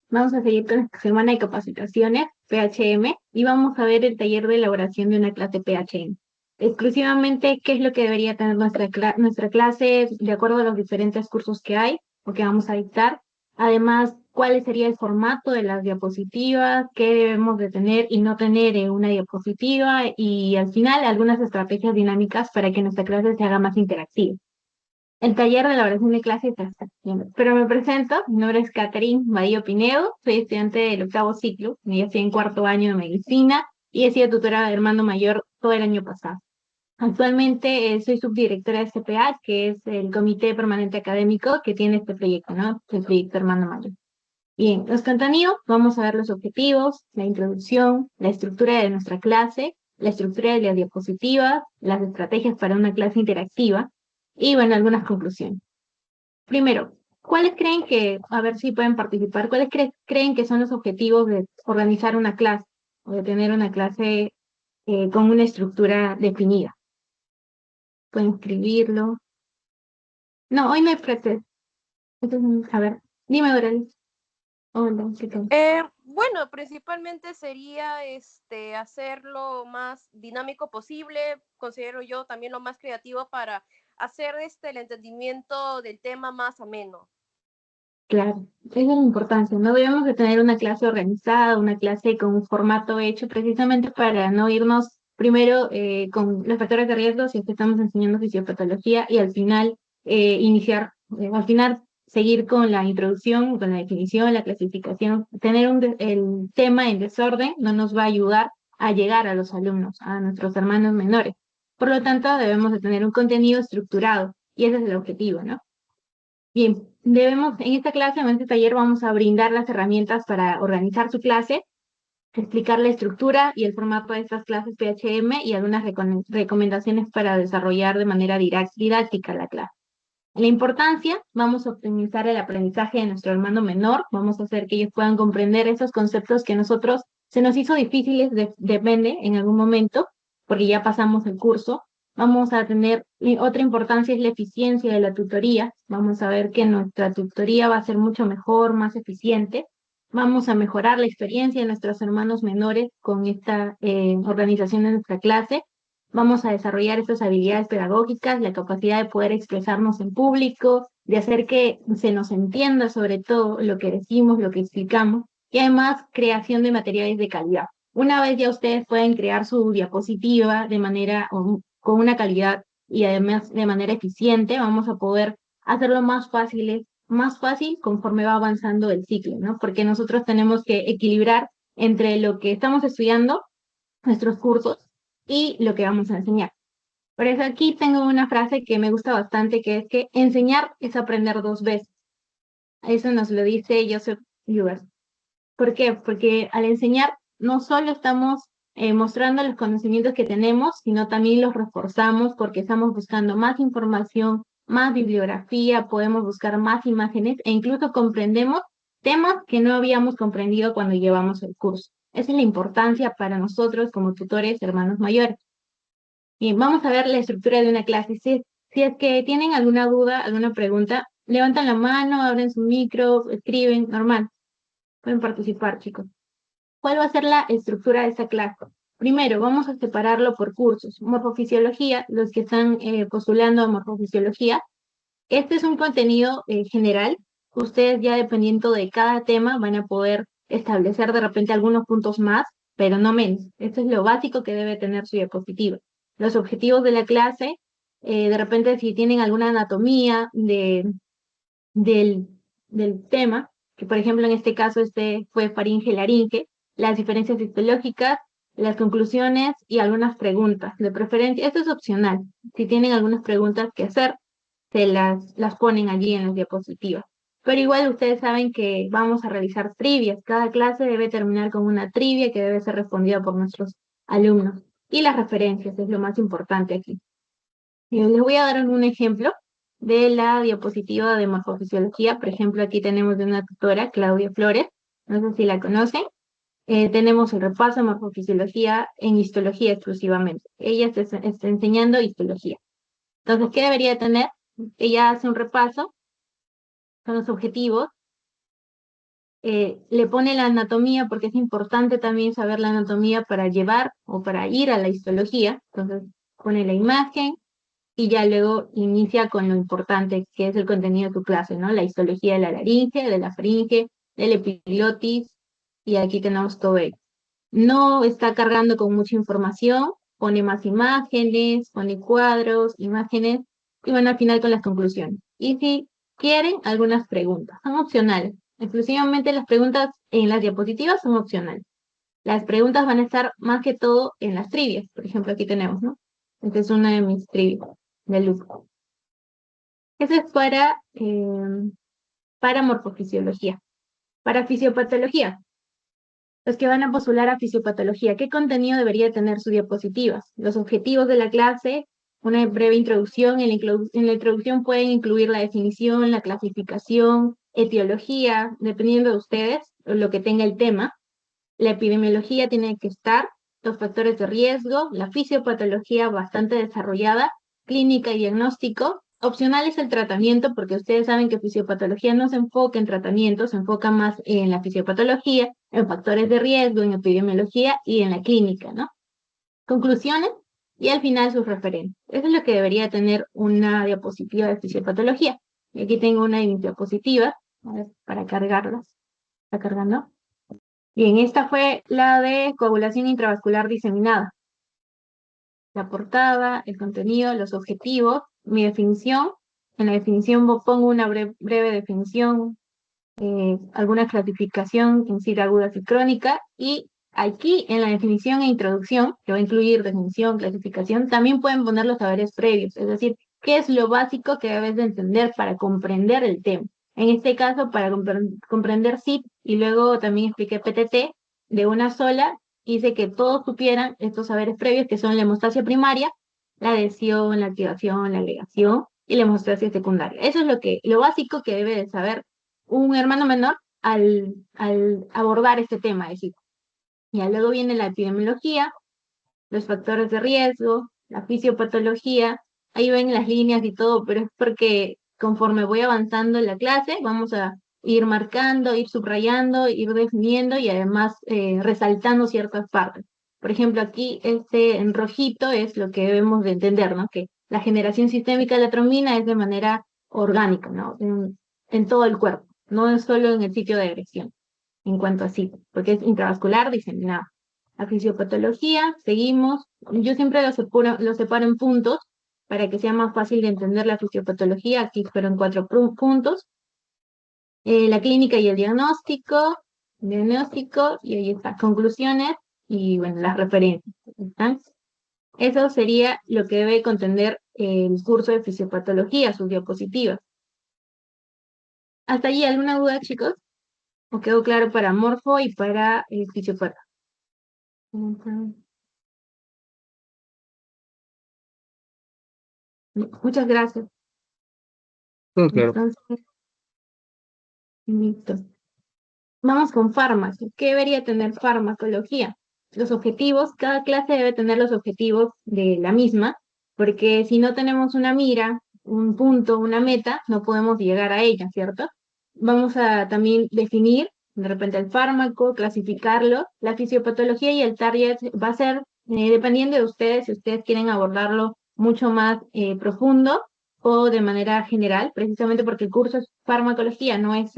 Vamos a seguir con esta semana de capacitaciones PHM y vamos a ver el taller de elaboración de una clase PHM. Exclusivamente, qué es lo que debería tener nuestra clase de acuerdo a los diferentes cursos que hay o que vamos a dictar. Además, cuál sería el formato de las diapositivas, qué debemos de tener y no tener en una diapositiva y al final algunas estrategias dinámicas para que nuestra clase se haga más interactiva. El taller de elaboración de clases está haciendo. Pero me presento, mi nombre es Catherine Badillo Pinedo, soy estudiante del octavo ciclo, ya estoy en cuarto año de medicina y he sido tutora de hermano mayor todo el año pasado. Actualmente soy subdirectora de CPA, que es el Comité Permanente Académico que tiene este proyecto, ¿no? El proyecto Hermano Mayor. Bien, los contenidos, vamos a ver los objetivos, la introducción, la estructura de nuestra clase, la estructura de las diapositivas, las estrategias para una clase interactiva y, bueno, algunas conclusiones. Primero, ¿cuáles creen que, a ver si pueden participar, cuáles creen que son los objetivos de organizar una clase o de tener una clase con una estructura definida? Pueden escribirlo. No, hoy no hay prácticas. Entonces, a ver, dime, Doralis. Hola, ¿qué tal? Bueno, principalmente sería hacer lo más dinámico posible, considero yo también lo más creativo para hacer el entendimiento del tema más ameno. Claro, esa es la importancia. No debemos de tener una clase organizada, una clase con un formato hecho precisamente para no irnos primero con los factores de riesgo si es que estamos enseñando fisiopatología y al final al final seguir con la introducción, con la definición, la clasificación. Tener el tema en desorden no nos va a ayudar a llegar a los alumnos, a nuestros hermanos menores. Por lo tanto, debemos de tener un contenido estructurado y ese es el objetivo, ¿no? Bien, en esta clase, en este taller, vamos a brindar las herramientas para organizar su clase, explicar la estructura y el formato de estas clases PHM y algunas recomendaciones para desarrollar de manera didáctica la clase. La importancia, vamos a optimizar el aprendizaje de nuestro hermano menor, vamos a hacer que ellos puedan comprender esos conceptos que a nosotros se nos hizo difíciles, depende en algún momento, porque ya pasamos el curso. Vamos a tener, otra importancia es la eficiencia de la tutoría. Vamos a ver que nuestra tutoría va a ser mucho mejor, más eficiente. Vamos a mejorar la experiencia de nuestros hermanos menores con esta organización de nuestra clase. Vamos a desarrollar estas habilidades pedagógicas, la capacidad de poder expresarnos en público, de hacer que se nos entienda sobre todo lo que decimos, lo que explicamos, y además creación de materiales de calidad. Una vez ya ustedes pueden crear su diapositiva de manera con una calidad y además de manera eficiente, vamos a poder hacerlo más fácil conforme va avanzando el ciclo, ¿no? Porque nosotros tenemos que equilibrar entre lo que estamos estudiando, nuestros cursos, y lo que vamos a enseñar. Por eso aquí tengo una frase que me gusta bastante, que es que enseñar es aprender dos veces. Eso nos lo dice Joseph Lewis. ¿Por qué? Porque al enseñar no solo estamos mostrando los conocimientos que tenemos, sino también los reforzamos porque estamos buscando más información, más bibliografía, podemos buscar más imágenes e incluso comprendemos temas que no habíamos comprendido cuando llevamos el curso. Esa es la importancia para nosotros como tutores, hermanos mayores. Bien, vamos a ver la estructura de una clase. Si es que tienen alguna duda, alguna pregunta, levantan la mano, abren su micro, escriben, normal. Pueden participar, chicos. ¿Cuál va a ser la estructura de esta clase? Primero, vamos a separarlo por cursos. Morfofisiología, los que están postulando a morfofisiología. Este es un contenido general. Ustedes ya dependiendo de cada tema van a poder establecer de repente algunos puntos más, pero no menos. Esto es lo básico que debe tener su diapositiva. Los objetivos de la clase, de repente si tienen alguna anatomía del, del tema, que por ejemplo en este caso este fue faringe-laringe, las diferencias histológicas, las conclusiones y algunas preguntas. De preferencia, esto es opcional. Si tienen algunas preguntas que hacer, se las ponen allí en las diapositivas. Pero igual ustedes saben que vamos a realizar trivias. Cada clase debe terminar con una trivia que debe ser respondida por nuestros alumnos. Y las referencias es lo más importante aquí. Les voy a dar un ejemplo de la diapositiva de morfofisiología. Por ejemplo, aquí tenemos de una tutora, Claudia Flores. No sé si la conocen. Tenemos el repaso de morfofisiología en histología exclusivamente. Ella está enseñando histología. Entonces, ¿qué debería tener? Ella hace un repaso con los objetivos, le pone la anatomía porque es importante también saber la anatomía para llevar o para ir a la histología. Entonces pone la imagen y ya luego inicia con lo importante que es el contenido de tu clase, ¿no? La histología de la laringe, de la faringe, del epiglotis, y aquí tenemos todo ello. No está cargando con mucha información, pone más imágenes, pone cuadros, imágenes, y bueno, al final con las conclusiones. Y si quieren, algunas preguntas, son opcionales. Exclusivamente las preguntas en las diapositivas son opcionales. Las preguntas van a estar más que todo en las trivias. Por ejemplo, aquí tenemos, ¿no? Esta es una de mis trivias de Luco. Eso es para morfofisiología. Para fisiopatología, los que van a postular a fisiopatología, ¿qué contenido debería tener su diapositiva? Los objetivos de la clase, una breve introducción. En la introducción pueden incluir la definición, la clasificación, etiología, dependiendo de ustedes, lo que tenga el tema. La epidemiología tiene que estar, los factores de riesgo, la fisiopatología bastante desarrollada, clínica y diagnóstico. Opcional es el tratamiento, porque ustedes saben que fisiopatología no se enfoca en tratamiento, se enfoca más en la fisiopatología, en factores de riesgo, en epidemiología y en la clínica, ¿no? Conclusiones y al final sus referentes. Eso es lo que debería tener una diapositiva de fisiopatología. Y aquí tengo una de mis diapositivas, a ver, para cargarlas. ¿Está cargando? Bien, esta fue la de coagulación intravascular diseminada. La portada, el contenido, los objetivos, mi definición. En la definición pongo una breve definición, alguna clasificación en cita aguda y crónica. Y aquí en la definición e introducción, que va a incluir definición, clasificación, también pueden poner los saberes previos, es decir, qué es lo básico que debes de entender para comprender el tema. En este caso, para comprender SIP, y luego también expliqué PTT de una sola, hice que todos supieran estos saberes previos, que son la hemostasia primaria, la adhesión, la activación, la agregación y la hemostasia secundaria. Eso es lo básico que debe de saber un hermano menor al abordar este tema de SIP. Ya luego viene la epidemiología, los factores de riesgo, la fisiopatología, ahí ven las líneas y todo, pero es porque conforme voy avanzando en la clase, vamos a ir marcando, ir subrayando, ir definiendo y además resaltando ciertas partes. Por ejemplo, aquí este en rojito es lo que debemos de entender, ¿no? Que la generación sistémica de la trombina es de manera orgánica, ¿no? En todo el cuerpo, no es solo en el sitio de agresión, en cuanto a sí, porque es intravascular diseminado. La fisiopatología, seguimos. Yo siempre lo separo en puntos para que sea más fácil de entender la fisiopatología. Aquí fueron 4 puntos. La clínica y el diagnóstico, y ahí está, conclusiones y bueno, las referencias. ¿Están? Eso sería lo que debe contener el curso de fisiopatología, sus diapositivas. ¿Hasta allí alguna duda, chicos? ¿O quedó claro para morfo y para fisiopatología? Muchas gracias. Todo claro. Entonces, listo. Vamos con fármaco. ¿Qué debería tener farmacología? Los objetivos, cada clase debe tener los objetivos de la misma, porque si no tenemos una mira, un punto, una meta, no podemos llegar a ella, ¿cierto? Vamos a también definir de repente el fármaco, clasificarlo, la fisiopatología y el target va a ser, dependiendo de ustedes, si ustedes quieren abordarlo mucho más profundo o de manera general, precisamente porque el curso es farmacología, no es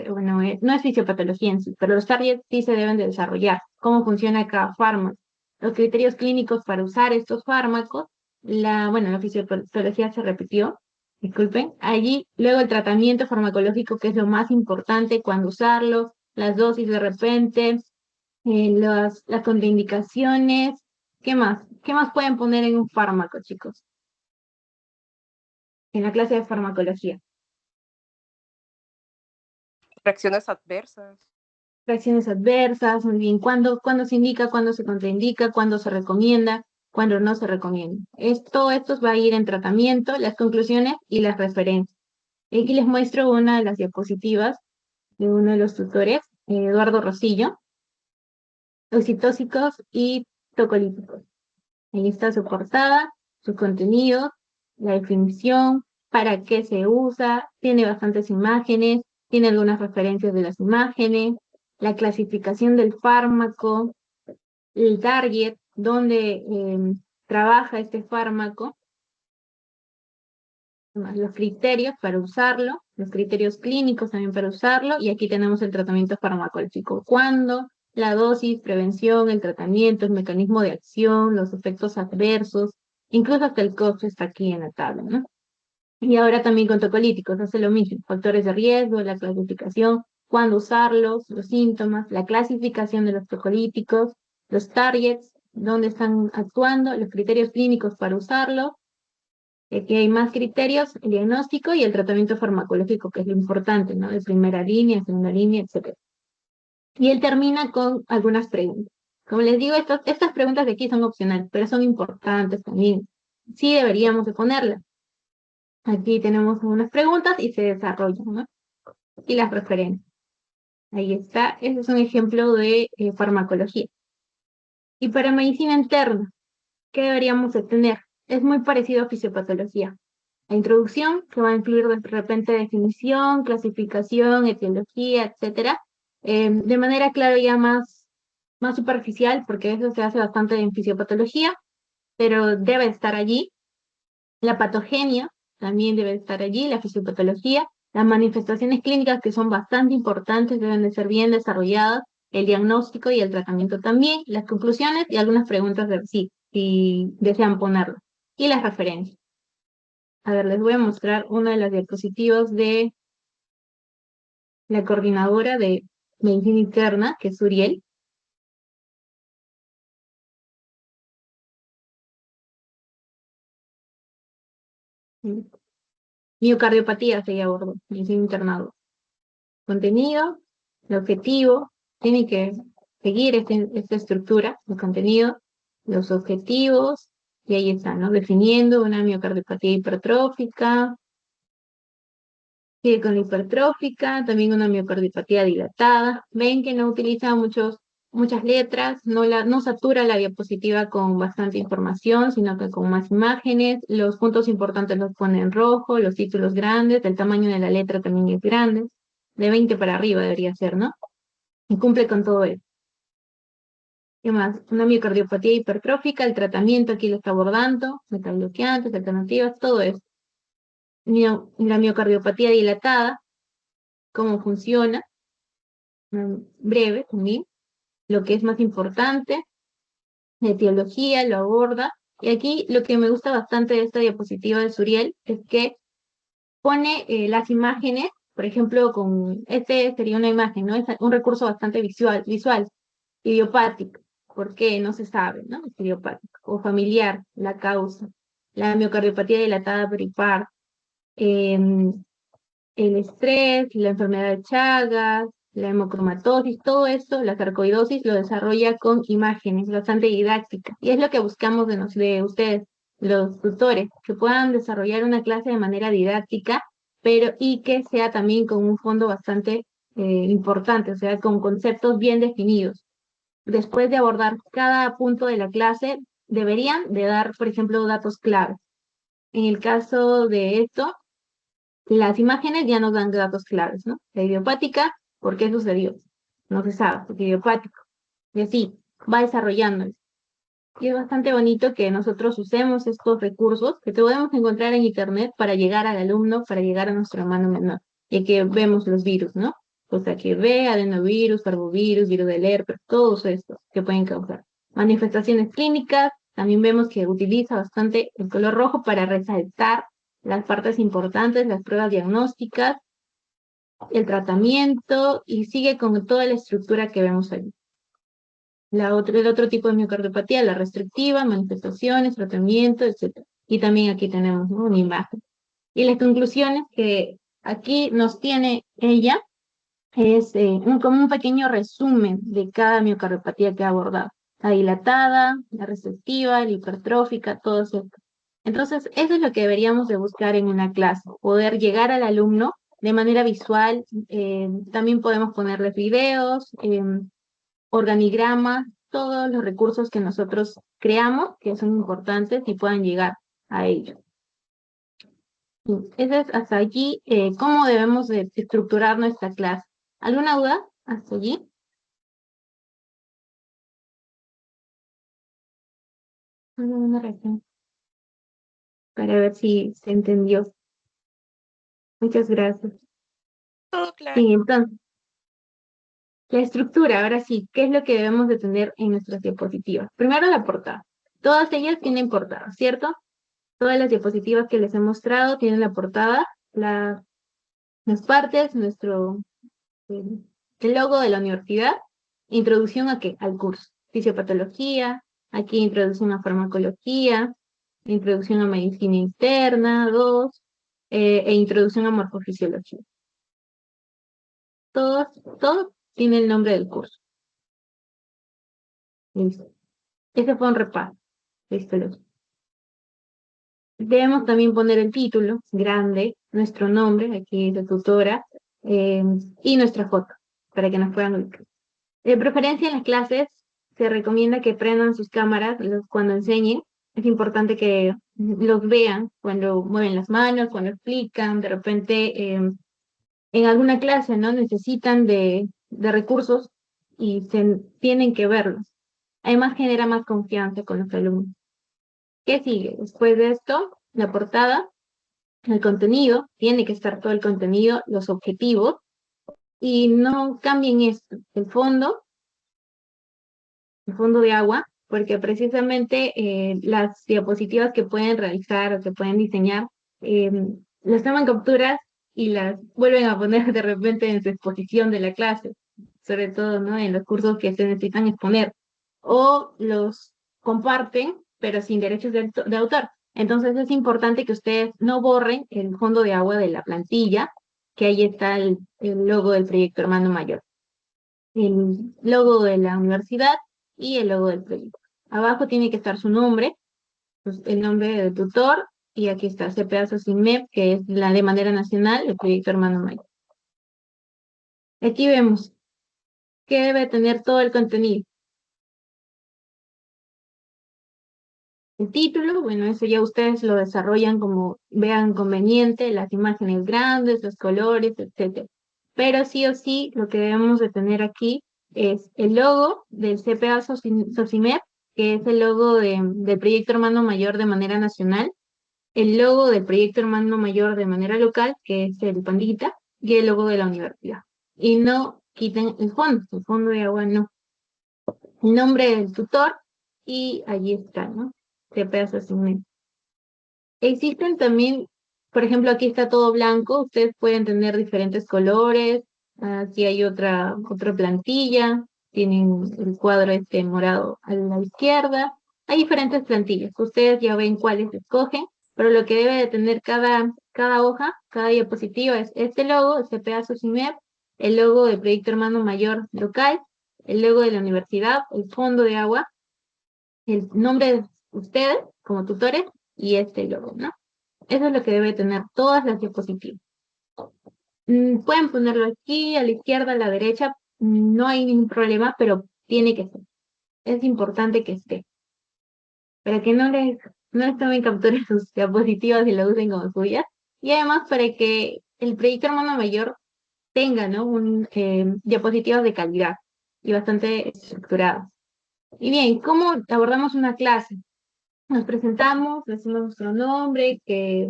fisiopatología en sí, pero los targets sí se deben de desarrollar, cómo funciona cada fármaco, los criterios clínicos para usar estos fármacos, la fisiopatología se repitió, disculpen, allí luego el tratamiento farmacológico, que es lo más importante, cuándo usarlo, las dosis de repente, las contraindicaciones, ¿qué más? ¿Qué más pueden poner en un fármaco, chicos? En la clase de farmacología. Reacciones adversas. Reacciones adversas, muy bien, cuándo se indica, cuándo se contraindica, cuándo se recomienda, cuándo no se recomienda. Todo esto va a ir en tratamiento, las conclusiones y las referencias. Aquí les muestro una de las diapositivas de uno de los tutores, Eduardo Rosillo, oxitóxicos y tocolíticos. Ahí está su portada, su contenido, la definición, para qué se usa, tiene bastantes imágenes, tiene algunas referencias de las imágenes, la clasificación del fármaco, el target, donde trabaja este fármaco, los criterios para usarlo, los criterios clínicos también para usarlo, y aquí tenemos el tratamiento farmacológico. ¿Cuándo? La dosis, prevención, el tratamiento, el mecanismo de acción, los efectos adversos, incluso hasta el costo está aquí en la tabla, ¿no? Y ahora también con tocolíticos, hace lo mismo, factores de riesgo, la clasificación, cuándo usarlos, los síntomas, la clasificación de los tocolíticos, los targets, dónde están actuando, los criterios clínicos para usarlo. Aquí hay más criterios, el diagnóstico y el tratamiento farmacológico, que es lo importante, ¿no? De primera línea, segunda línea, etc. Y él termina con algunas preguntas. Como les digo, estas preguntas de aquí son opcionales, pero son importantes también. Sí deberíamos de ponerlas. Aquí tenemos unas preguntas y se desarrollan, ¿no? Y las referencias. Ahí está. Ese es un ejemplo de farmacología. Y para medicina interna, ¿qué deberíamos de tener? Es muy parecido a fisiopatología. La introducción, que va a incluir de repente definición, clasificación, etiología, etcétera, de manera, claro, ya más superficial, porque eso se hace bastante en fisiopatología, pero debe estar allí. La patogenia también debe estar allí, la fisiopatología, las manifestaciones clínicas que son bastante importantes, deben de ser bien desarrolladas, el diagnóstico y el tratamiento también, las conclusiones y algunas preguntas de si desean ponerlo, y las referencias. A ver, les voy a mostrar una de las diapositivas de la coordinadora de medicina interna, que es Uriel. Miocardiopatía se abordó, medicina internado. Contenido, el objetivo, tiene que seguir esta estructura, el contenido, los objetivos, y ahí está, ¿no? Definiendo una miocardiopatía hipertrófica, sigue con la hipertrófica, también una miocardiopatía dilatada. Ven que no utiliza muchas letras, no satura la diapositiva con bastante información, sino que con más imágenes. Los puntos importantes los pone en rojo, los títulos grandes, el tamaño de la letra también es grande, de 20 para arriba debería ser, ¿no? Y cumple con todo eso. ¿Qué más? Una miocardiopatía hipertrófica, el tratamiento aquí lo está abordando, metabloqueantes, alternativas, todo eso. La miocardiopatía dilatada, cómo funciona, breve también, lo que es más importante, la etiología lo aborda. Y aquí lo que me gusta bastante de esta diapositiva de Suriel es que pone las imágenes, por ejemplo, este sería una imagen, ¿no? Es un recurso bastante visual, idiopático, ¿por qué? No se sabe, ¿no? Es idiopático. O familiar, la causa. La miocardiopatía dilatada peripar, el estrés, la enfermedad de Chagas, la hemocromatosis, todo esto, la sarcoidosis, lo desarrolla con imágenes, bastante didácticas. Y es lo que buscamos de ustedes, los tutores, que puedan desarrollar una clase de manera didáctica, y que sea también con un fondo bastante importante, o sea, con conceptos bien definidos. Después de abordar cada punto de la clase, deberían de dar, por ejemplo, datos claves. En el caso de esto, las imágenes ya nos dan datos claves, ¿no? La idiopática, ¿por qué sucedió? No se sabe, es idiopático. Y así, va desarrollándose. Y es bastante bonito que nosotros usemos estos recursos que podemos encontrar en Internet para llegar al alumno, para llegar a nuestro hermano menor, y que vemos los virus, ¿no? O sea, que ve adenovirus, parvovirus, virus del herpes, todos estos que pueden causar. Manifestaciones clínicas, también vemos que utiliza bastante el color rojo para resaltar las partes importantes, las pruebas diagnósticas, el tratamiento, y sigue con toda la estructura que vemos ahí. El otro tipo de miocardiopatía, la restrictiva, manifestaciones, tratamiento, etc. Y también aquí tenemos, ¿no?, una imagen. Y las conclusiones que aquí nos tiene ella es como un pequeño resumen de cada miocardiopatía que ha abordado. La dilatada, la restrictiva, la hipertrófica, todo eso. Entonces, eso es lo que deberíamos de buscar en una clase, poder llegar al alumno de manera visual. También podemos ponerles videos, organigramas, todos los recursos que nosotros creamos, que son importantes y puedan llegar a ellos. Ese es hasta allí cómo debemos de estructurar nuestra clase. ¿Alguna duda hasta allí? Una reacción para ver si se entendió. Muchas gracias. Todo claro. Sí, entonces, la estructura, ahora sí, ¿qué es lo que debemos de tener en nuestras diapositivas? Primero la portada. Todas ellas tienen portada, ¿cierto? Todas las diapositivas que les he mostrado tienen la portada, las partes, el, el logo de la universidad, introducción a qué? Al curso. Fisiopatología, aquí introducción a farmacología, introducción a medicina interna, 2, e introducción a morfofisiología. Todo tiene el nombre del curso. Listo. Ese fue un repaso de histología. Debemos también poner el título grande, nuestro nombre, aquí de tutora, y nuestra foto, para que nos puedan ubicar. De preferencia en las clases se recomienda que prendan sus cámaras cuando enseñen. Es importante que los vean cuando mueven las manos, cuando explican, de repente en alguna clase, ¿no? Necesitan de recursos y tienen que verlos. Además genera más confianza con los alumnos. ¿Qué sigue? Después de esto, la portada, el contenido, tiene que estar todo el contenido, los objetivos, y no cambien esto. El fondo de agua, porque precisamente las diapositivas que pueden realizar o que pueden diseñar, eh, las toman capturas y las vuelven a poner de repente en su exposición de la clase, sobre todo, ¿no? En los cursos que se necesitan exponer, o los comparten, pero sin derechos de autor. Entonces es importante que ustedes no borren el fondo de agua de la plantilla, que ahí está el logo del proyecto Hermano Mayor, el logo de la universidad y el logo del proyecto. Abajo tiene que estar su nombre, pues, el nombre del tutor, y aquí está CPA SOCIMEP, que es la de manera nacional, el proyecto Hermano Mayor. Aquí vemos que debe tener todo el contenido. El título, bueno, eso ya ustedes lo desarrollan como vean conveniente, las imágenes grandes, los colores, etc. Pero sí o sí, lo que debemos de tener aquí es el logo del CPA SOCIMEP, que es el logo del proyecto Hermano Mayor de manera nacional, el logo del proyecto Hermano Mayor de manera local, que es el pandita, y el logo de la universidad. Y no quiten el fondo de agua no. El nombre del tutor, y allí está, ¿no? CPA SOCIMEP. Existen también, por ejemplo, aquí está todo blanco, ustedes pueden tener diferentes colores, aquí hay otra plantilla, tienen el cuadro este morado a la izquierda, hay diferentes plantillas, ustedes ya ven cuáles escogen, pero lo que debe de tener cada hoja, cada diapositiva es este logo, este pedazo CIMEP, el logo del Proyecto Hermano Mayor local, el logo de la universidad, el fondo de agua, el nombre de ustedes como tutores y este logo, ¿no? Eso es lo que debe tener todas las diapositivas. Pueden ponerlo aquí, a la izquierda, a la derecha, no hay ningún problema, pero tiene que ser. Es importante que esté. Para que no les tomen captura sus diapositivas y lo usen como suyas. Y además para que el proyecto Hermano Mayor tenga, ¿no? Diapositivas de calidad y bastante estructuradas. Y bien, ¿cómo abordamos una clase? Nos presentamos, decimos nuestro nombre, que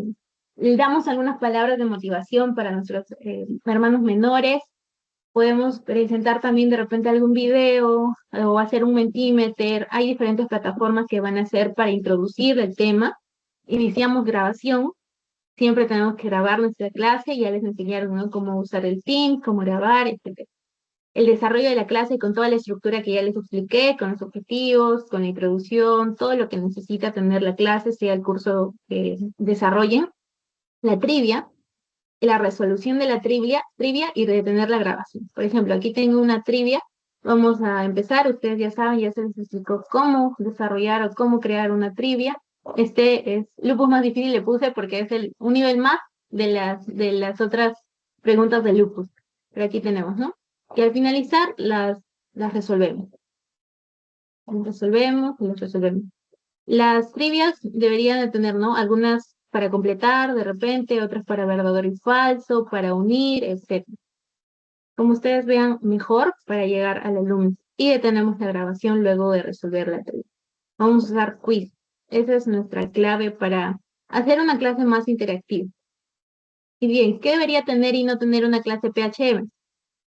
le damos algunas palabras de motivación para nuestros hermanos menores. Podemos presentar también de repente algún video o hacer un Mentimeter. Hay diferentes plataformas que van a hacer para introducir el tema. Iniciamos grabación. Siempre tenemos que grabar nuestra clase. Ya les enseñaron, ¿no? Cómo usar el Teams, cómo grabar, etc. El desarrollo de la clase con toda la estructura que ya les expliqué, con los objetivos, con la introducción, todo lo que necesita tener la clase, sea el curso que desarrollen, la trivia, la resolución de la trivia y detener la grabación. Por ejemplo, aquí tengo una trivia, vamos a empezar, ustedes ya saben, ya se les explicó cómo desarrollar o cómo crear una trivia. Este es lupus más difícil, le puse porque es un nivel más de las otras preguntas de lupus. Pero aquí tenemos, ¿no? Y al finalizar las resolvemos. Las resolvemos. Las trivias deberían de tener, ¿no? Algunas para completar de repente, otras para verdadero y falso, para unir, etc. Como ustedes vean mejor para llegar al alumno. Y detenemos la grabación luego de resolver la trivia. Vamos a usar quiz. Esa es nuestra clave para hacer una clase más interactiva. Y bien, ¿qué debería tener y no tener una clase PHM?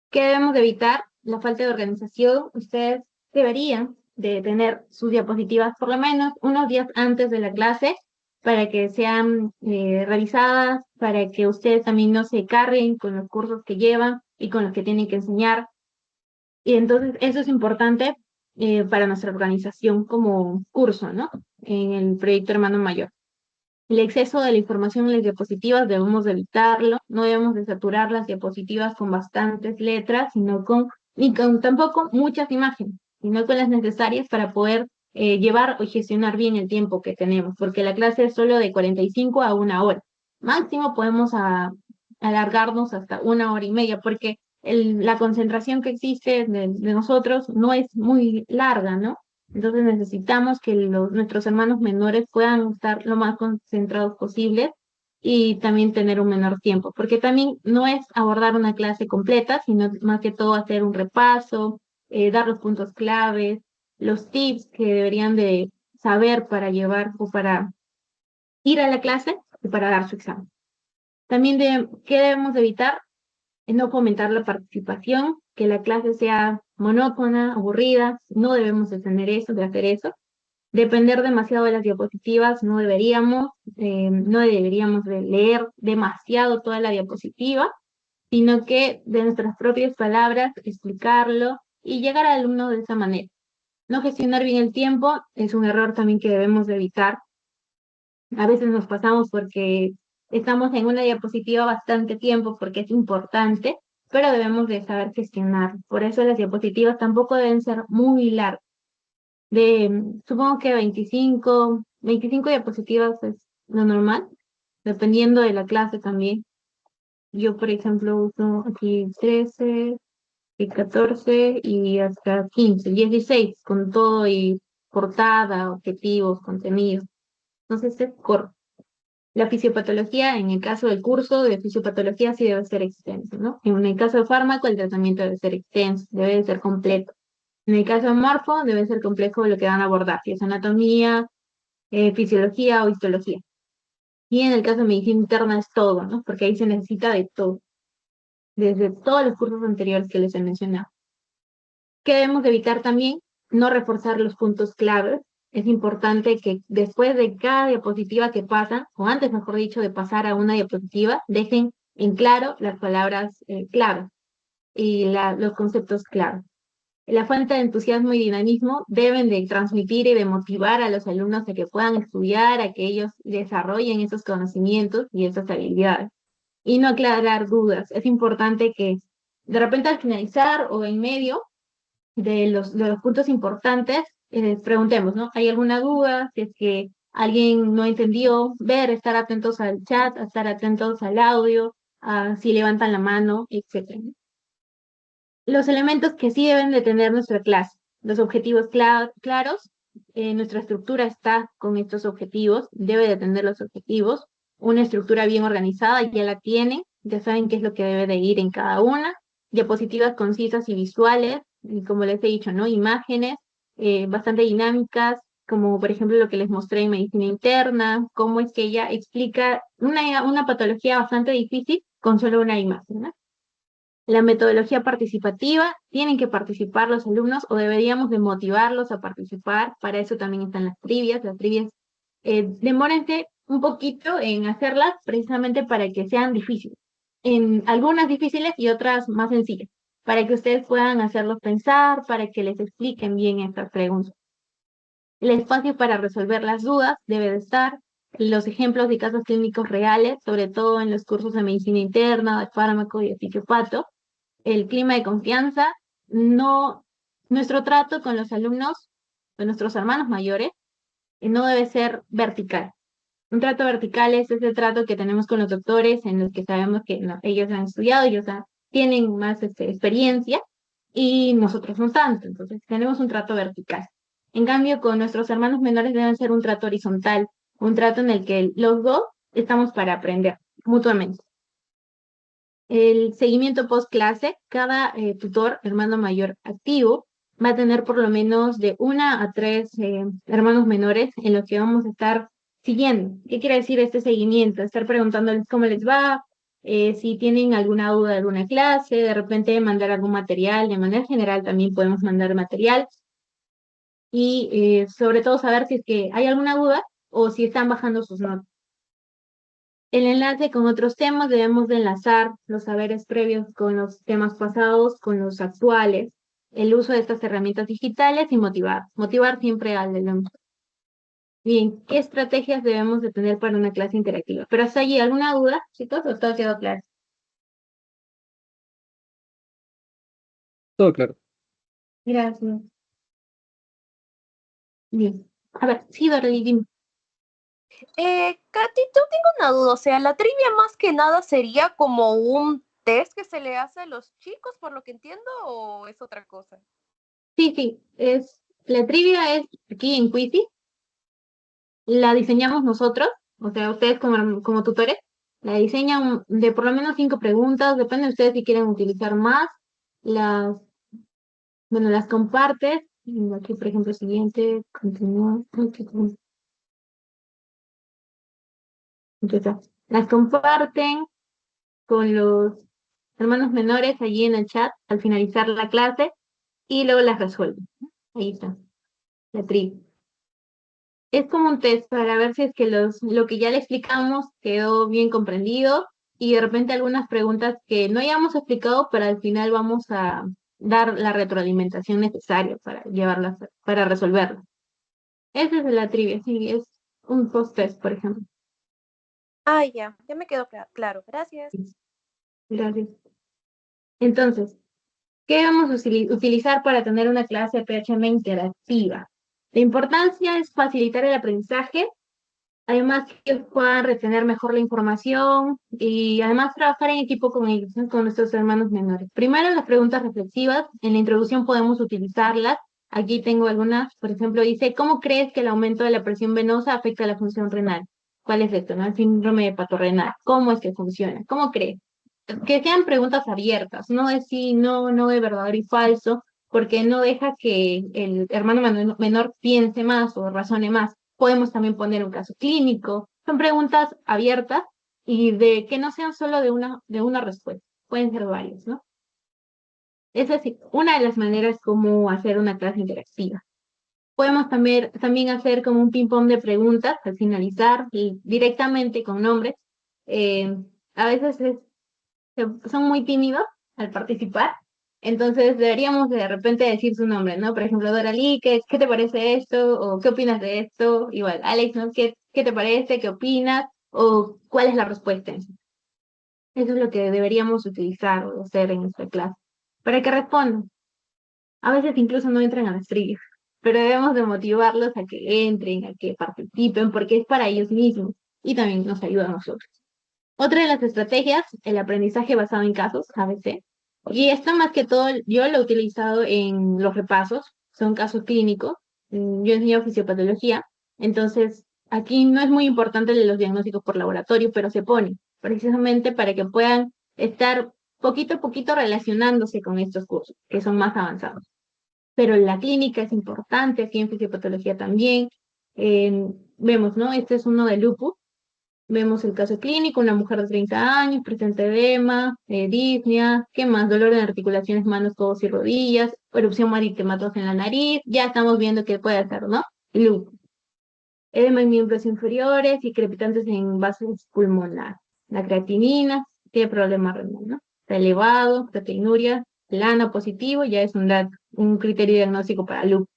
¿Qué debemos de evitar? La falta de organización. Ustedes deberían de tener sus diapositivas por lo menos unos días antes de la clase para que sean revisadas, para que ustedes también no se carguen con los cursos que llevan y con los que tienen que enseñar. Y entonces eso es importante para nuestra organización como curso, ¿no? En el proyecto Hermano Mayor. El exceso de la información en las diapositivas debemos de evitarlo, no debemos de saturar las diapositivas con bastantes letras, ni con tampoco muchas imágenes, sino con las necesarias para poder llevar o gestionar bien el tiempo que tenemos, porque la clase es solo de 45 a 1 hora. Máximo podemos alargarnos hasta 1 hora y media, porque la concentración que existe de nosotros no es muy larga, ¿no? Entonces necesitamos que nuestros hermanos menores puedan estar lo más concentrados posible y también tener un menor tiempo, porque también no es abordar una clase completa, sino más que todo hacer un repaso, dar los puntos claves, los tips que deberían de saber para llevar o para ir a la clase y para dar su examen. También ¿qué debemos de evitar? No fomentar la participación, que la clase sea monótona, aburrida, no debemos de tener eso, de hacer eso. Depender demasiado de las diapositivas, no deberíamos de leer demasiado toda la diapositiva, sino que de nuestras propias palabras explicarlo y llegar al alumno de esa manera. No gestionar bien el tiempo es un error también que debemos de evitar. A veces nos pasamos porque estamos en una diapositiva bastante tiempo porque es importante, pero debemos de saber gestionar. Por eso las diapositivas tampoco deben ser muy largas. Supongo que 25 diapositivas es lo normal, dependiendo de la clase también. Yo, por ejemplo, uso aquí 13, y 14 y hasta 15, 16, con todo y portada, objetivos, contenido. Entonces es corto. La fisiopatología, en el caso del curso de fisiopatología, sí debe ser extenso, ¿no? En el caso de fármaco, el tratamiento debe ser extenso, debe de ser completo. En el caso de morfo, debe ser complejo lo que van a abordar, si es anatomía, fisiología o histología. Y en el caso de medicina interna es todo, ¿no? Porque ahí se necesita de todo, desde todos los cursos anteriores que les he mencionado. ¿Qué debemos de evitar también? No reforzar los puntos claves. Es importante que después de cada diapositiva que pasan, o antes, mejor dicho, de pasar a una diapositiva, dejen en claro las palabras claves y los conceptos claros. La falta de entusiasmo y dinamismo deben de transmitir y de motivar a los alumnos a que puedan estudiar, a que ellos desarrollen esos conocimientos y esas habilidades. Y no aclarar dudas. Es importante que de repente al finalizar o en medio de los puntos importantes, preguntemos, ¿no? ¿Hay alguna duda? Si es que alguien no entendió, estar atentos al chat, estar atentos al audio, a si levantan la mano, etc. Los elementos que sí deben de tener nuestra clase, los objetivos claros, nuestra estructura está con estos objetivos, debe de tener los objetivos, una estructura bien organizada, ya la tienen, ya saben qué es lo que debe de ir en cada una, diapositivas concisas y visuales, y como les he dicho, ¿no? Imágenes bastante dinámicas, como por ejemplo lo que les mostré en medicina interna, cómo es que ella explica una patología bastante difícil con solo una imagen, ¿no? La metodología participativa, tienen que participar los alumnos o deberíamos de motivarlos a participar, para eso también están las trivias demórense un poquito en hacerlas precisamente para que sean difíciles, en algunas difíciles y otras más sencillas, para que ustedes puedan hacerlos pensar, para que les expliquen bien estas preguntas. El espacio para resolver las dudas debe de estar, los ejemplos de casos clínicos reales, sobre todo en los cursos de medicina interna, de fármaco y de fitiopato, el clima de confianza, nuestro trato con los alumnos, con nuestros hermanos mayores, no debe ser vertical. Un trato vertical es ese trato que tenemos con los doctores, en los que sabemos que ellos han estudiado, ellos tienen más experiencia y nosotros no tanto. Entonces, tenemos un trato vertical. En cambio, con nuestros hermanos menores deben ser un trato horizontal, un trato en el que los dos estamos para aprender mutuamente. El seguimiento post clase, cada tutor, hermano mayor activo, va a tener por lo menos de 1 a 3 hermanos menores en los que vamos a estar siguiendo. ¿Qué quiere decir este seguimiento? Estar preguntándoles cómo les va, si tienen alguna duda de alguna clase, de repente mandar algún material, de manera general también podemos mandar material y sobre todo saber si es que hay alguna duda o si están bajando sus notas. El enlace con otros temas debemos de enlazar los saberes previos con los temas pasados, con los actuales, el uso de estas herramientas digitales y motivar siempre al alumno. Bien, ¿qué estrategias debemos de tener para una clase interactiva? Pero hasta allí, ¿alguna duda, chicos? ¿O todo quedó claro? Todo claro. Gracias. Bien. A ver, sí, Dorothy, dime. Katy, yo tengo una duda, o sea, la trivia más que nada sería como un test que se le hace a los chicos, por lo que entiendo, o es otra cosa. Sí, la trivia es aquí en Quizy, la diseñamos nosotros, o sea, ustedes como tutores, la diseñan de por lo menos 5 preguntas, depende de ustedes si quieren utilizar más, las, bueno, las compartes, aquí por ejemplo, siguiente, continúa, entonces, las comparten con los hermanos menores allí en el chat al finalizar la clase y luego las resuelven. Ahí está, la trivia. Es como un test para ver si es que lo que ya le explicamos quedó bien comprendido y de repente algunas preguntas que no hayamos explicado, pero al final vamos a dar la retroalimentación necesaria para llevarlas, para resolverlas. Esa es la trivia, sí, es un post-test, por ejemplo. Ah, ya me quedó claro. Gracias. Gracias. Entonces, ¿qué vamos a utilizar para tener una clase PHM interactiva? La importancia es facilitar el aprendizaje. Además, que ellos puedan retener mejor la información y además trabajar en equipo con ellos, ¿no? Con nuestros hermanos menores. Primero, las preguntas reflexivas. En la introducción podemos utilizarlas. Aquí tengo algunas. Por ejemplo, dice, ¿cómo crees que el aumento de la presión venosa afecta a la función renal? ¿Cuál es esto, no? El síndrome patorrenal. ¿Cómo es que funciona? ¿Cómo crees? Que sean preguntas abiertas, no de sí, no, no de verdadero y falso, porque no deja que el hermano menor piense más o razone más. Podemos también poner un caso clínico. Son preguntas abiertas y de que no sean solo de una respuesta. Pueden ser varias, ¿no? Esa es una de las maneras como hacer una clase interactiva. Podemos también hacer como un ping-pong de preguntas al finalizar y directamente con nombres. Eh, a veces son muy tímidos al participar, entonces deberíamos de repente decir su nombre, ¿no? Por ejemplo, Doralí, ¿qué te parece esto? ¿O qué opinas de esto? Igual, Alex, ¿no? ¿Qué te parece? ¿Qué opinas? ¿O cuál es la respuesta? Eso es lo que deberíamos utilizar o hacer en esta clase, para que respondan. A veces incluso no entran a las trivias, pero debemos de motivarlos a que entren, a que participen, porque es para ellos mismos y también nos ayuda a nosotros. Otra de las estrategias, el aprendizaje basado en casos, ABC. Y esto más que todo yo lo he utilizado en los repasos, son casos clínicos. Yo enseño fisiopatología, entonces aquí no es muy importante los diagnósticos por laboratorio, pero se pone precisamente para que puedan estar poquito a poquito relacionándose con estos cursos, que son más avanzados. Pero la clínica es importante, aquí en fisiopatología también. Vemos, ¿no? Este es uno de lupus. Vemos el caso clínico, una mujer de 30 años, presente edema, disnea, ¿qué más? Dolor en articulaciones, manos, codos y rodillas, erupción maritematosa en la nariz, ya estamos viendo qué puede hacer, ¿no? Lupus. Edema en miembros inferiores y crepitantes en vasos pulmonares. La creatinina, tiene problema renal, ¿no? Está elevado, proteinuria, lana positivo, ya es un criterio diagnóstico para lupus.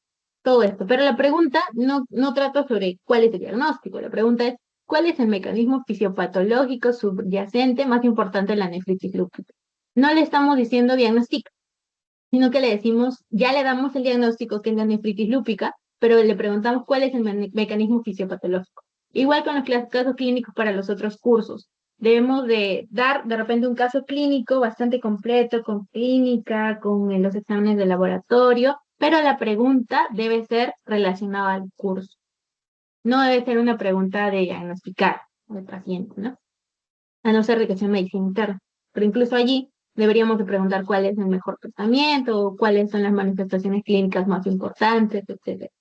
Todo esto. Pero la pregunta no trata sobre cuál es el diagnóstico, la pregunta es cuál es el mecanismo fisiopatológico subyacente más importante en la nefritis lúpica. No le estamos diciendo diagnóstico, sino que le decimos, ya le damos el diagnóstico que es la nefritis lúpica, pero le preguntamos cuál es el mecanismo fisiopatológico. Igual con los casos clínicos para los otros cursos. Debemos de dar de repente un caso clínico bastante completo, con clínica, con los exámenes de laboratorio, pero la pregunta debe ser relacionada al curso. No debe ser una pregunta de diagnosticar al paciente, ¿no? A no ser de que sea medicina interna. Pero incluso allí deberíamos de preguntar cuál es el mejor tratamiento, o cuáles son las manifestaciones clínicas más importantes, etcétera.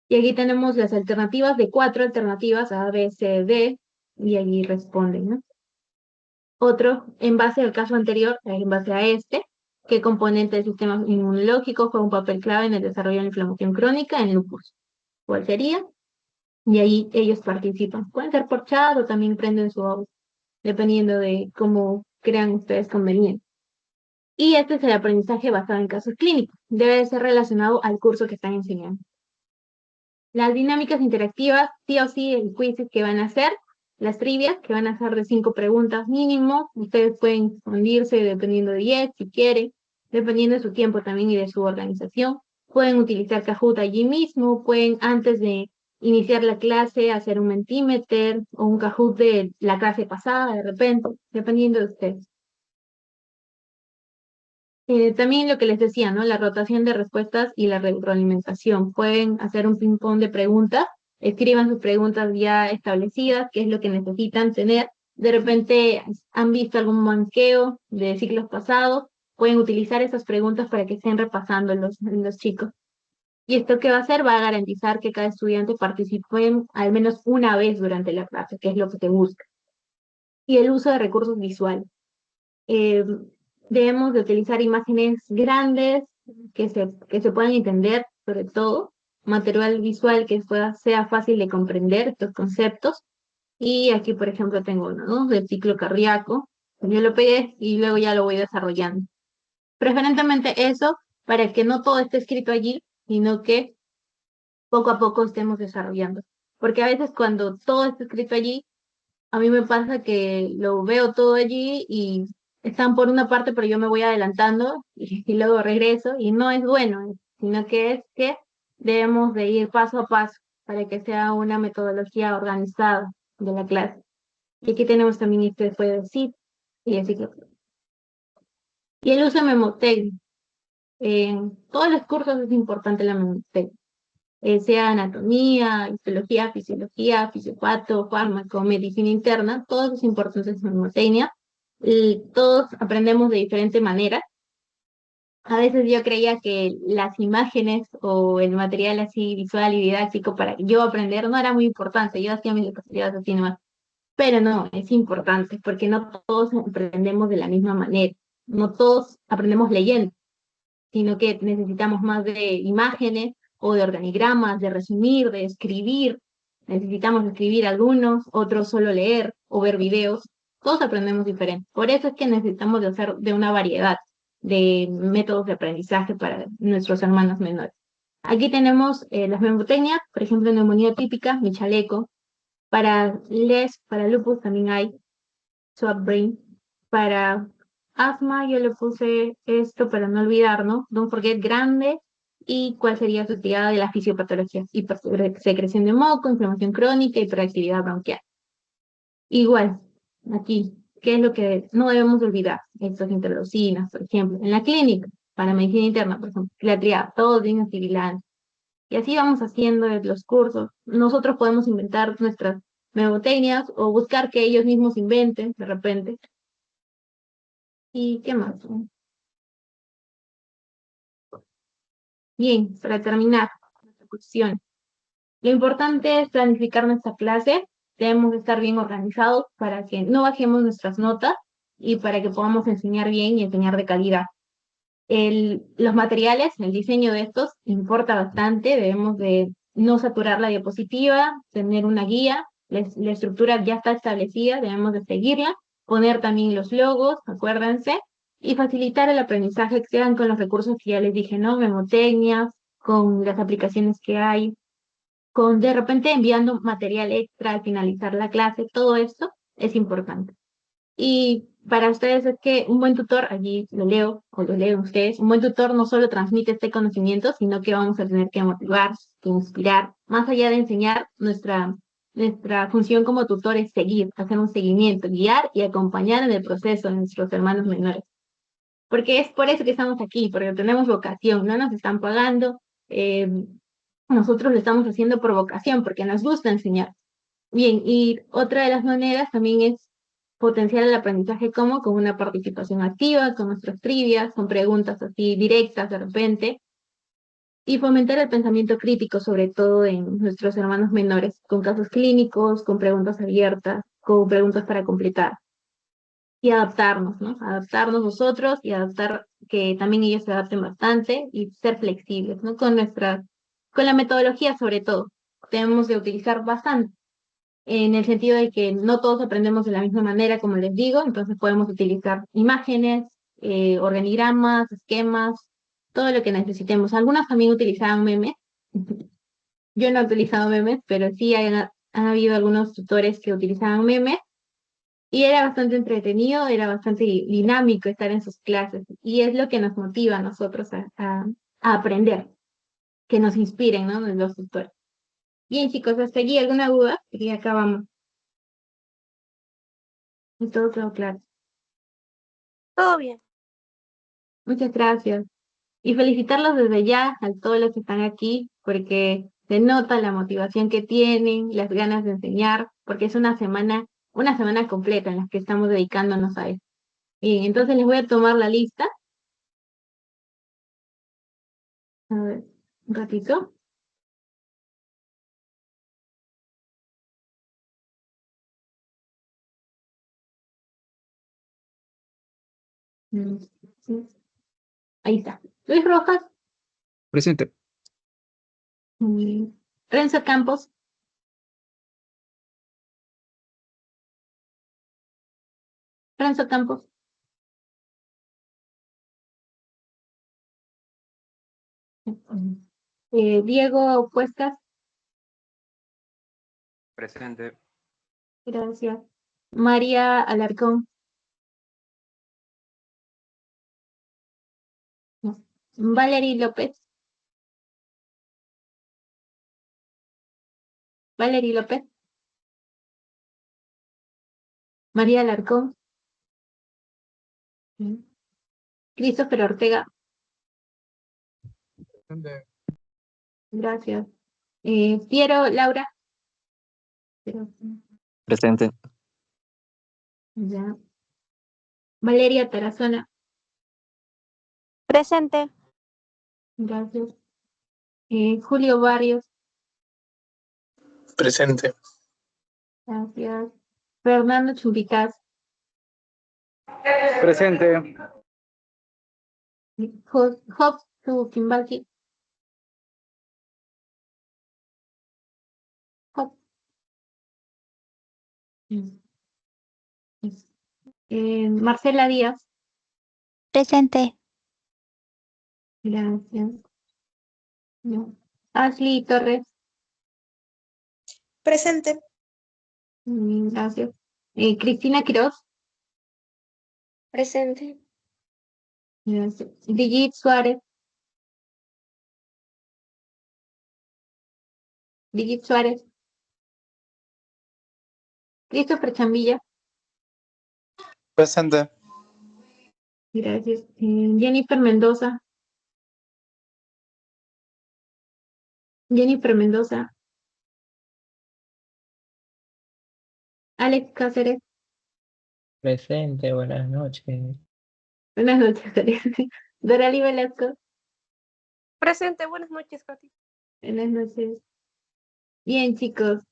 Y aquí tenemos las alternativas de 4 alternativas, A, B, C, D, y allí responden, ¿no? Otro, en base al caso anterior, en base a este, ¿qué componente del sistema inmunológico juega un papel clave en el desarrollo de la inflamación crónica en lupus? ¿Cuál sería? Y ahí ellos participan. Pueden ser por chat o también prenden su voz, dependiendo de cómo crean ustedes conveniente. Y este es el aprendizaje basado en casos clínicos. Debe ser relacionado al curso que están enseñando. Las dinámicas interactivas, sí o sí, el quiz que van a hacer, las trivias, que van a ser de 5 preguntas mínimo. Ustedes pueden fundirse dependiendo de 10, si quieren, dependiendo de su tiempo también y de su organización. Pueden utilizar Kahoot allí mismo, pueden antes de iniciar la clase hacer un Mentimeter o un Kahoot de la clase pasada de repente, dependiendo de ustedes. También lo que les decía, ¿no? La rotación de respuestas y la retroalimentación. Pueden hacer un ping-pong de preguntas, escriban sus preguntas ya establecidas, qué es lo que necesitan tener. De repente han visto algún banqueo de ciclos pasados, pueden utilizar esas preguntas para que estén repasando los chicos. Y esto que va a hacer va a garantizar que cada estudiante participe al menos una vez durante la clase, que es lo que se busca. Y el uso de recursos visuales. Eh, Debemos de utilizar imágenes grandes que se puedan entender, sobre todo, material visual que sea fácil de comprender estos conceptos. Y aquí, por ejemplo, tengo uno, ¿no? Del ciclo cardíaco. Yo lo pegué y luego ya lo voy desarrollando. Preferentemente eso, para que no todo esté escrito allí, sino que poco a poco estemos desarrollando. Porque a veces cuando todo está escrito allí, a mí me pasa que lo veo todo allí y están por una parte, pero yo me voy adelantando y luego regreso y no es bueno, sino que es que debemos de ir paso a paso para que sea una metodología organizada de la clase. Y aquí tenemos también este fue decir y así que. Y el uso de memotecnia. En todos los cursos es importante la memotecnia. Sea anatomía, histología, fisiología, fisiopato, fármaco, medicina interna, todos es importante en memotecnia. Y todos aprendemos de diferente manera. A veces yo creía que las imágenes o el material así visual y didáctico para yo aprender no era muy importante. Yo hacía mis especialidades así nomás. Pero no, es importante porque no todos aprendemos de la misma manera. No todos aprendemos leyendo, sino que necesitamos más de imágenes o de organigramas, de resumir, de escribir. Necesitamos escribir algunos, otros solo leer o ver videos. Todos aprendemos diferente. Por eso es que necesitamos de hacer de una variedad de métodos de aprendizaje para nuestros hermanos menores. Aquí tenemos las memotecnias, por ejemplo, neumonía típica, mi chaleco. Para LES, para lupus también hay Swap Brain. Para asma yo le puse esto para no olvidar, ¿no? Don't forget grande y cuál sería su tirada de la fisiopatología. Secreción de moco, inflamación crónica, hiperactividad bronquial. Igual, aquí, ¿qué es lo que no debemos olvidar? Estas interleucinas, por ejemplo, en la clínica, para medicina interna, por ejemplo, la triada, todos bien asimilados. Y así vamos haciendo los cursos. Nosotros podemos inventar nuestras memotecnias o buscar que ellos mismos inventen de repente. ¿Y qué más? Bien, para terminar nuestra cuestión. Lo importante es planificar nuestra clase. Debemos estar bien organizados para que no bajemos nuestras notas y para que podamos enseñar bien y enseñar de calidad. Los materiales, el diseño de estos importa bastante. Debemos de no saturar la diapositiva, tener una guía. La estructura ya está establecida, debemos de seguirla. Poner también los logos, acuérdense, y facilitar el aprendizaje que sean con los recursos que ya les dije, ¿no? Memotecnias, con las aplicaciones que hay, con de repente enviando material extra al finalizar la clase, todo esto es importante. Y para ustedes es que un buen tutor, allí lo leo o lo leen ustedes, un buen tutor no solo transmite este conocimiento, sino que vamos a tener que motivar, que inspirar, más allá de enseñar, nuestra función como tutor es seguir, hacer un seguimiento, guiar y acompañar en el proceso de nuestros hermanos menores. Porque es por eso que estamos aquí, porque tenemos vocación, no nos están pagando, nosotros lo estamos haciendo por vocación, porque nos gusta enseñar. Bien, y otra de las maneras también es potenciar el aprendizaje como con una participación activa, con nuestras trivias, con preguntas así directas de repente, y fomentar el pensamiento crítico, sobre todo en nuestros hermanos menores, con casos clínicos, con preguntas abiertas, con preguntas para completar, y adaptarnos, ¿no? Adaptarnos nosotros y adaptar que también ellos se adapten bastante y ser flexibles, ¿no? Con la metodología sobre todo, tenemos de utilizar bastante en el sentido de que no todos aprendemos de la misma manera, como les digo, entonces podemos utilizar imágenes, organigramas, esquemas, todo lo que necesitemos. Algunas también utilizaban memes. Yo no he utilizado memes, pero sí han habido algunos tutores que utilizaban memes y era bastante entretenido, era bastante dinámico estar en sus clases y es lo que nos motiva a nosotros a aprender, que nos inspiren, ¿no? Los tutores. Bien, chicos, hasta allí, ¿alguna duda? Y acabamos. Y todo quedó claro. Todo bien. Muchas gracias. Y felicitarlos desde ya a todos los que están aquí, porque se nota la motivación que tienen, las ganas de enseñar, porque es una semana completa en la que estamos dedicándonos a esto. Bien, entonces les voy a tomar la lista. A ver, un ratito. Mm, sí. Ahí está. Luis Rojas, Presente. mm, Renzo Campos, Renzo Campos, Diego Puescas, Presente. gracias. María Alarcón, no. Valery López, Valery López, María Alarcón, Christopher Ortega, Presente. gracias. Piero Laura, Presente. ya. Valeria Tarazona, Presente. gracias. Julio Barrios, Presente. gracias. Fernando Chubicaz, Presente. Job Kimbalki, Job. Marcela Díaz, Presente. gracias. No. Ashley Torres, Presente. gracias. Cristina Quiroz, Presente. gracias. Brigitte Suárez, Brigitte Suárez, Christopher Chambilla, Presente. gracias. Jennifer Mendoza, Jennifer Mendoza, Alex Cáceres, Presente, buenas noches. buenas noches, Alex. Dorali Velasco, Presente, buenas noches, Katy. buenas noches. Bien, chicos,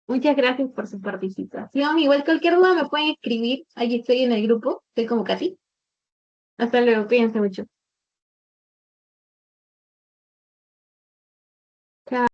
muchas gracias por su participación. Igual cualquier duda me pueden escribir, allí estoy en el grupo, estoy como Katy. Hasta luego, cuídense mucho. Chao.